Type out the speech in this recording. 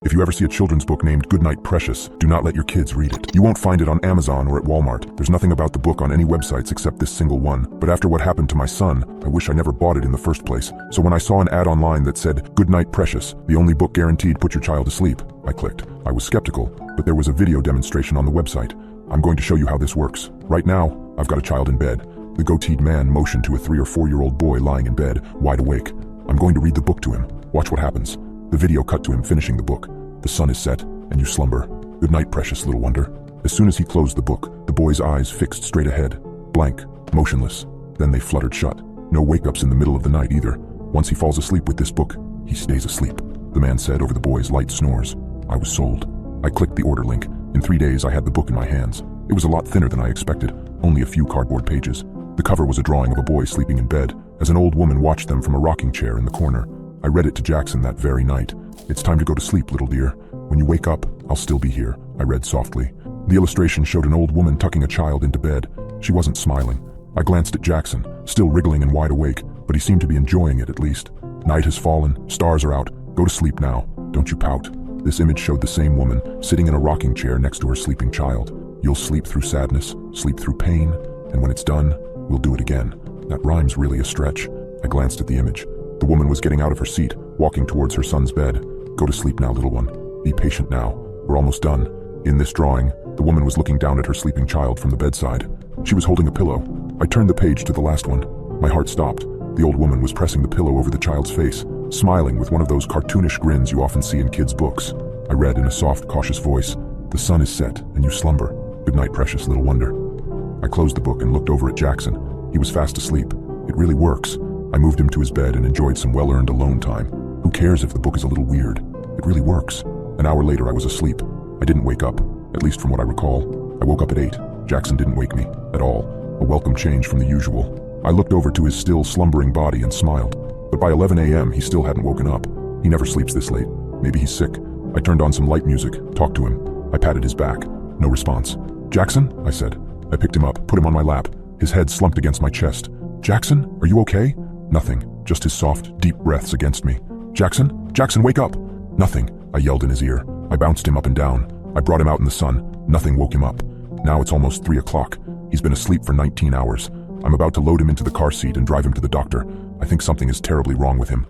If you ever see a children's book named Goodnight Precious, do not let your kids read it. You won't find it on Amazon or at Walmart. There's nothing about the book on any websites except this single one. But after what happened to my son, I wish I never bought it in the first place. So when I saw an ad online that said, Goodnight Precious, the only book guaranteed put your child to sleep, I clicked. I was skeptical, but there was a video demonstration on the website. I'm going to show you how this works. Right now, I've got a child in bed. The goateed man motioned to a 3 or 4 year old boy lying in bed, wide awake. I'm going to read the book to him. Watch what happens. The video cut to him finishing the book. The sun is set, and you slumber. Good night, precious little wonder. As soon as he closed the book, the boy's eyes fixed straight ahead, blank, motionless. Then they fluttered shut. No wake-ups in the middle of the night either. Once he falls asleep with this book, he stays asleep, the man said over the boy's light snores. I was sold. I clicked the order link. In 3 days, I had the book in my hands. It was a lot thinner than I expected, only a few cardboard pages. The cover was a drawing of a boy sleeping in bed, as an old woman watched them from a rocking chair in the corner. I read it to Jackson that very night. It's time to go to sleep, little dear. When you wake up, I'll still be here, I read softly. The illustration showed an old woman tucking a child into bed. She wasn't smiling. I glanced at Jackson, still wriggling and wide awake, but he seemed to be enjoying it at least. Night has fallen, stars are out. Go to sleep now, don't you pout. This image showed the same woman, sitting in a rocking chair next to her sleeping child. You'll sleep through sadness, sleep through pain, and when it's done, we'll do it again. That rhyme's really a stretch. I glanced at the image. The woman was getting out of her seat, walking towards her son's bed. Go to sleep now, little one. Be patient now. We're almost done. In this drawing, the woman was looking down at her sleeping child from the bedside. She was holding a pillow. I turned the page to the last one. My heart stopped. The old woman was pressing the pillow over the child's face, smiling with one of those cartoonish grins you often see in kids' books. I read in a soft, cautious voice, the sun is set, and you slumber. Good night, precious little wonder. I closed the book and looked over at Jackson. He was fast asleep. It really works. I moved him to his bed and enjoyed some well-earned alone time. Who cares if the book is a little weird? It really works. An hour later, I was asleep. I didn't wake up, at least from what I recall. I woke up at 8. Jackson didn't wake me, at all. A welcome change from the usual. I looked over to his still slumbering body and smiled. But by 11 a.m., he still hadn't woken up. He never sleeps this late. Maybe he's sick. I turned on some light music, talked to him. I patted his back. No response. Jackson? I said. I picked him up, put him on my lap. His head slumped against my chest. Jackson, are you okay? Nothing, just his soft, deep breaths against me. Jackson? Jackson, wake up! Nothing, I yelled in his ear. I bounced him up and down. I brought him out in the sun. Nothing woke him up. Now it's almost 3 o'clock. He's been asleep for 19 hours. I'm about to load him into the car seat and drive him to the doctor. I think something is terribly wrong with him.